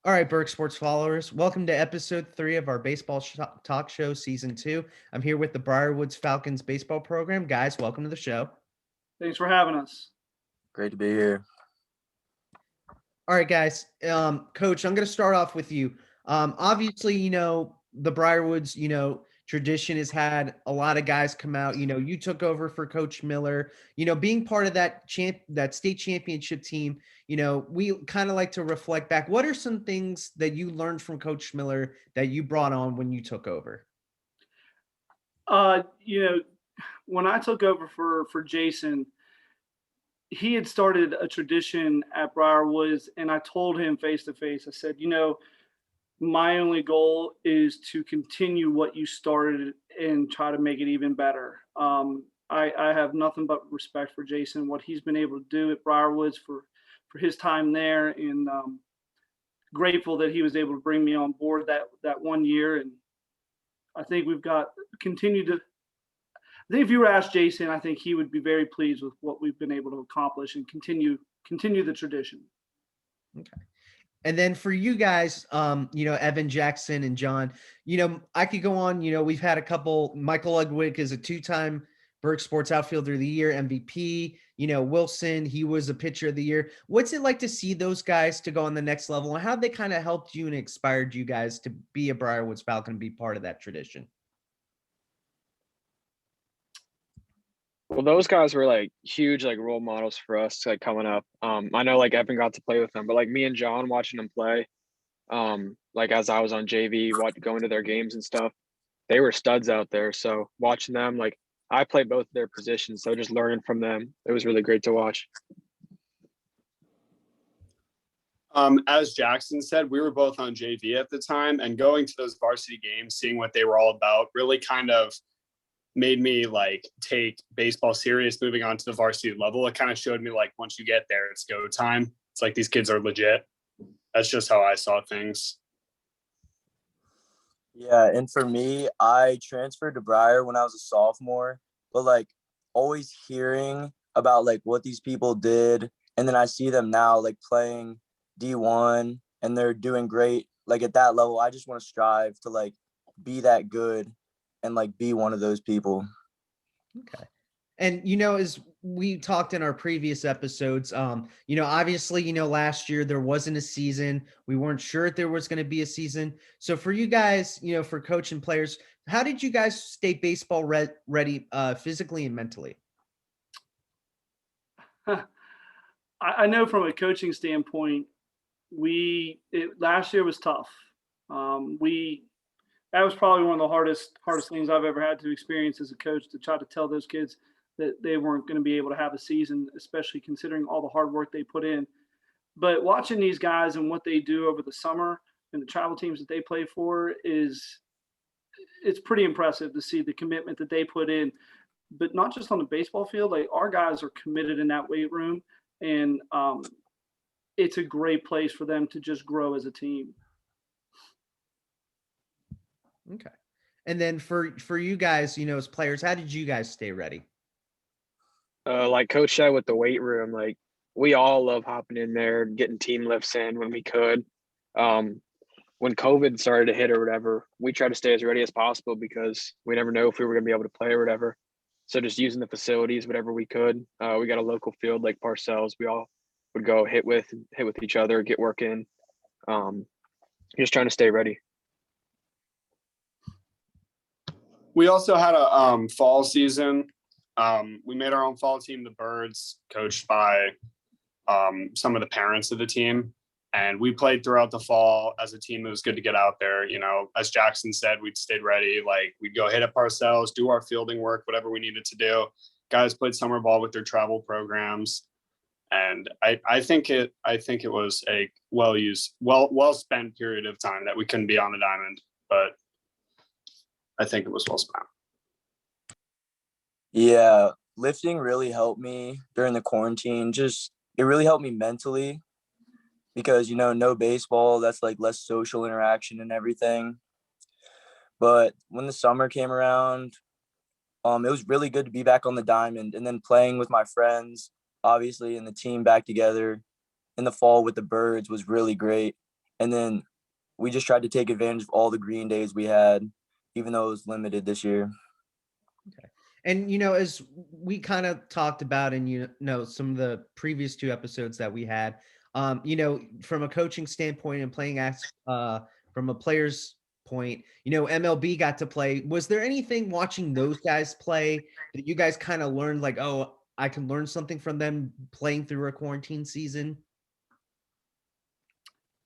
All right, Berg Sports followers, welcome to episode 3 of our baseball talk show, season 2. I'm here with the Briarwoods Falcons baseball program. Guys, welcome to the show. Thanks for having us. Great to be here. All right, guys. Coach, I'm going to start off with you. Obviously, the Briarwoods, tradition has had a lot of guys come out. You took over for Coach Miller. Being part of that state championship team, we kind of like to reflect back. What are some things that you learned from Coach Miller that you brought on when you took over? When I took over for Jason, he had started a tradition at Briarwoods, and I told him face to face, I said, my only goal is to continue what you started and try to make it even better. I have nothing but respect for Jason, what he's been able to do at Briarwoods for his time there, and grateful that he was able to bring me on board that 1 year. And I think we've got continued to. I think if you were to ask Jason, I think he would be very pleased with what we've been able to accomplish and continue the tradition. Okay. And then for you guys, Evan Jackson and John, I could go on, we've had a couple. Michael Ludwig is a 2-time Berg Sports Outfielder of the Year, MVP. Wilson, he was a pitcher of the year. What's it like to see those guys to go on the next level, and how they kind of helped you and inspired you guys to be a Briarwoods Falcon and be part of that tradition? Well, those guys were like huge role models for us coming up. I know Evan got to play with them, but me and John watching them play, as I was on JV, going to their games and stuff, they were studs out there. So watching them, I played both of their positions, so just learning from them, it was really great to watch. As Jackson said, we were both on JV at the time, and going to those varsity games, seeing what they were all about, really kind of made me take baseball serious moving on to the varsity level. It kind of showed me once you get there, it's go time. It's these kids are legit. That's just how I saw things. Yeah, and for me, I transferred to Briar when I was a sophomore, but always hearing about what these people did, and then I see them now playing D1 and they're doing great at that level. I just want to strive to be that good and be one of those people. Okay. And, as we talked in our previous episodes, obviously, last year there wasn't a season. We weren't sure if there was going to be a season. So for you guys, for coach and players, how did you guys stay baseball ready physically and mentally? I know from a coaching standpoint, last year was tough. That was probably one of the hardest things I've ever had to experience as a coach, to try to tell those kids that they weren't going to be able to have a season, especially considering all the hard work they put in. But watching these guys and what they do over the summer and the travel teams that they play for it's pretty impressive to see the commitment that they put in. But not just on the baseball field, our guys are committed in that weight room, and it's a great place for them to just grow as a team. Okay. And then for you guys, as players, how did you guys stay ready? Like Coach said with the weight room, we all love hopping in there, getting team lifts in when we could. When COVID started to hit or whatever, we tried to stay as ready as possible because we never know if we were going to be able to play or whatever. So just using the facilities, whatever we could. We got a local field like Parcells. We all would go hit with each other, get work in. Just trying to stay ready. We also had a fall season. We made our own fall team, the Birds, coached by some of the parents of the team. And we played throughout the fall as a team. It was good to get out there. As Jackson said, we'd stayed ready. We'd go hit up Parcells, do our fielding work, whatever we needed to do. Guys played summer ball with their travel programs. And I think it was a well spent period of time that we couldn't be on the diamond, but I think it was well spent. Yeah, lifting really helped me during the quarantine. It really helped me mentally because, no baseball, that's less social interaction and everything. But when the summer came around, it was really good to be back on the diamond, and then playing with my friends, obviously, and the team back together in the fall with the Birds was really great. And then we just tried to take advantage of all the green days we had, even though it was limited this year. Okay. And, as we kind of talked about in, some of the previous 2 episodes that we had, from a coaching standpoint and playing as from a player's point, MLB got to play. Was there anything watching those guys play that you guys kind of learned like, oh, I can learn something from them playing through a quarantine season?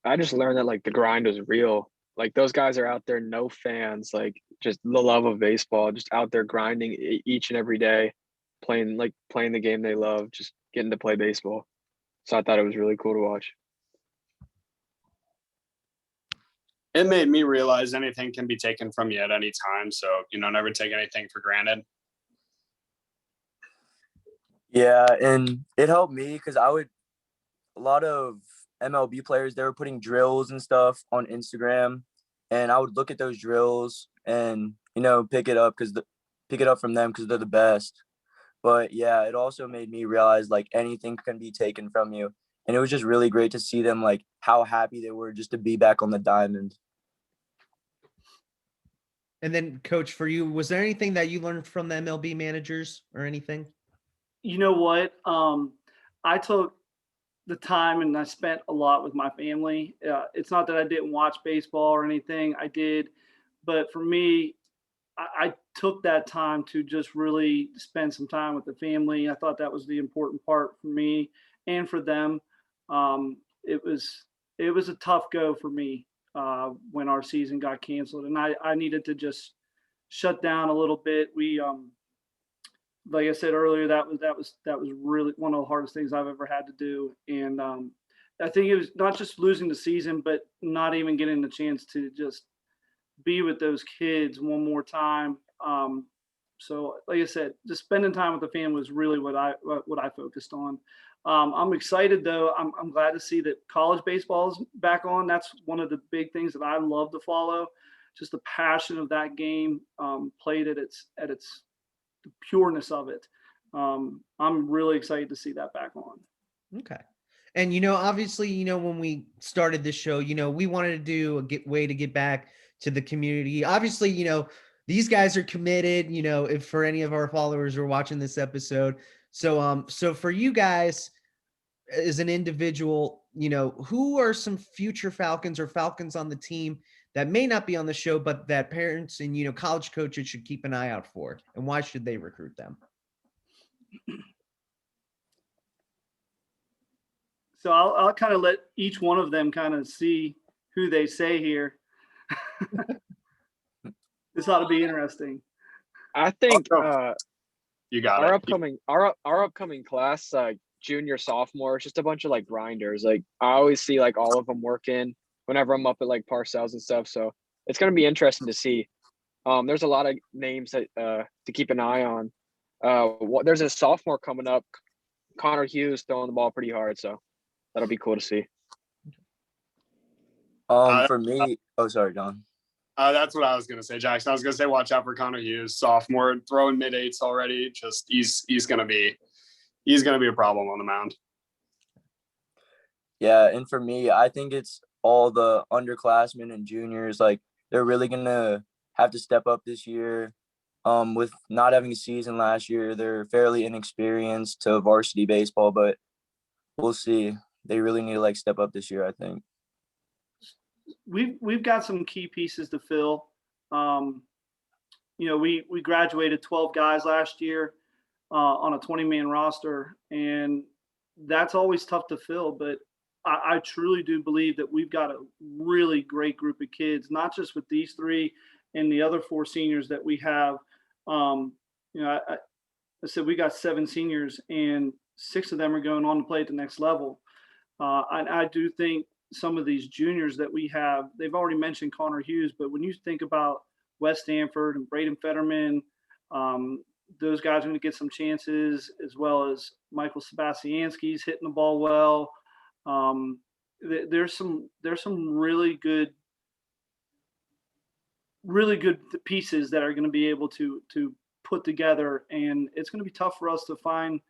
I just learned that like the grind was real. Like those guys are out there, no fans, like just the love of baseball, just out there grinding each and every day, playing the game they love, just getting to play baseball. So I thought it was really cool to watch. It made me realize anything can be taken from you at any time. So, never take anything for granted. Yeah, and it helped me because a lot of MLB players, they were putting drills and stuff on Instagram, and I would look at those drills and, pick it up from them because they're the best. But yeah, it also made me realize like anything can be taken from you. And it was just really great to see them, like how happy they were just to be back on the diamond. And then, Coach, for you, was there anything that you learned from the MLB managers or anything? You know what? I took the time and I spent a lot with my family. It's not that I didn't watch baseball or anything. I did. But for me, I took that time to just really spend some time with the family. I thought that was the important part for me and for them. It was a tough go for me when our season got canceled, and I needed to just shut down a little bit. We like I said earlier, that was really one of the hardest things I've ever had to do, and I think it was not just losing the season, but not even getting the chance to just be with those kids one more time. So like I said, just spending time with the family was really what I focused on. I'm excited though. I'm glad to see that college baseball is back on. That's one of the big things that I love to follow. Just the passion of that game played at its the pureness of it. I'm really excited to see that back on. Okay. And, obviously, when we started this show, we wanted to do a way to get back to the community. Obviously, these guys are committed, if for any of our followers who are watching this episode. So for you guys as an individual, who are some future Falcons or Falcons on the team that may not be on the show, but that parents and, college coaches should keep an eye out for, and why should they recruit them? So I'll kind of let each one of them kind of see who they say here. This ought to be interesting. I think You got our it. upcoming class, junior, sophomore, it's just a bunch of like grinders. Like I always see like all of them working whenever I'm up at like Parcells and stuff. So it's gonna be interesting to see. There's a lot of names that to keep an eye on. There's a sophomore coming up, Connor Hughes, throwing the ball pretty hard. So that'll be cool to see. For me, oh sorry, Don. That's what I was gonna say, Jackson. I was gonna say, watch out for Connor Hughes, sophomore, throwing mid-8s already. Just he's gonna be a problem on the mound. Yeah, and for me, I think it's all the underclassmen and juniors. Like they're really gonna have to step up this year. With not having a season last year, they're fairly inexperienced to varsity baseball, but we'll see. They really need to like step up this year, I think. We've got some key pieces to fill. We graduated 12 guys last year on a 20-man roster, and that's always tough to fill. But I truly do believe that we've got a really great group of kids, not just with these 3 and the other 4 seniors that we have. I said we got 7 seniors, and 6 of them are going on to play at the next level. I do think some of these juniors that we have, they've already mentioned Connor Hughes, but when you think about Wes Stanford and Braden Fetterman, those guys are going to get some chances, as well as Michael Sebastiansky's hitting the ball well. There's some really good pieces that are going to be able to put together, and it's going to be tough for us to find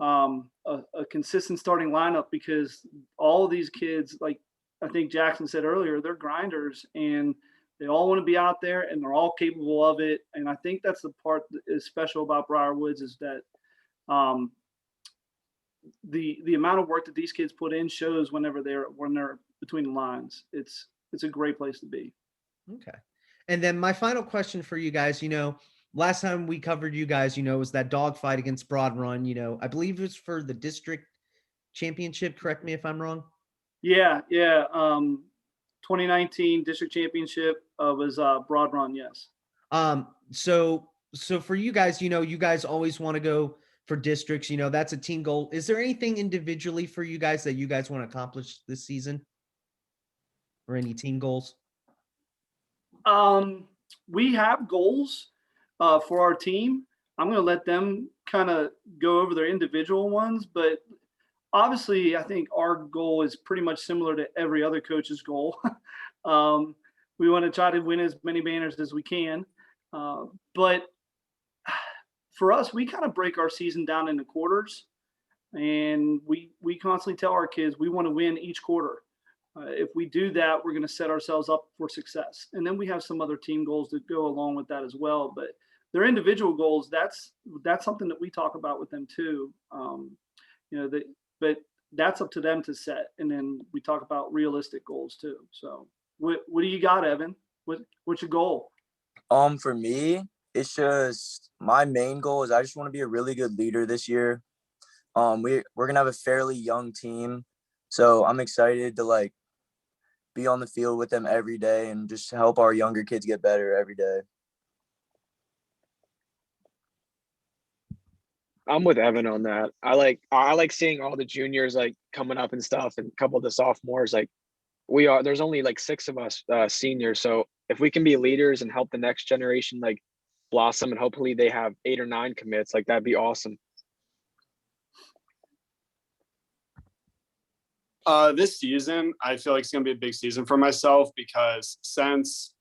a consistent starting lineup because all of these kids, like I think Jackson said earlier, they're grinders and they all want to be out there and they're all capable of it. And I think that's the part that is special about Briar Woods is that the amount of work that these kids put in shows when they're between the lines. It's a great place to be. Okay. And then my final question for you guys, last time we covered you guys, was that dogfight against Broad Run, I believe it was for the district championship. Correct me if I'm wrong. Yeah. 2019 district championship was Broad Run. Yes. So for you guys, you guys always want to go for districts, that's a team goal. Is there anything individually for you guys that you guys want to accomplish this season or any team goals? We have goals for our team. I'm going to let them kind of go over their individual ones, but obviously I think our goal is pretty much similar to every other coach's goal. We want to try to win as many banners as we can. But for us, we kind of break our season down into quarters, and we constantly tell our kids we want to win each quarter. If we do that, we're going to set ourselves up for success. And then we have some other team goals that go along with that as well. But their individual goals, that's something that we talk about with them too. But that's up to them to set. And then we talk about realistic goals too. So what do you got, Evan? What's your goal? For me, it's just my main goal is I just want to be a really good leader this year. We're gonna have a fairly young team, so I'm excited to be on the field with them every day and just help our younger kids get better every day. I'm with Evan on that. I like seeing all the juniors coming up and stuff, and a couple of the sophomores. There's only 6 of us seniors, so if we can be leaders and help the next generation blossom, and hopefully they have 8 or 9 commits, that'd be awesome. This season, I feel like it's going to be a big season for myself because since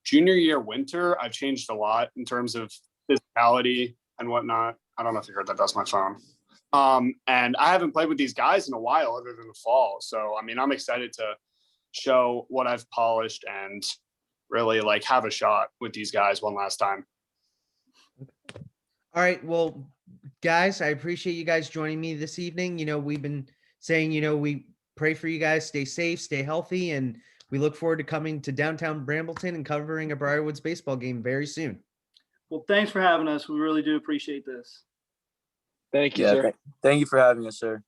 junior year winter, I've changed a lot in terms of physicality and whatnot. I don't know if you heard that. That's my phone. And I haven't played with these guys in a while other than the fall. So, I'm excited to show what I've polished and really have a shot with these guys one last time. All right. Well, guys, I appreciate you guys joining me this evening. We've been saying, we pray for you guys, stay safe, stay healthy, and we look forward to coming to downtown Brambleton and covering a Briarwoods baseball game very soon. Well, thanks for having us. We really do appreciate this. Thank you, sir. Thank you for having us, sir.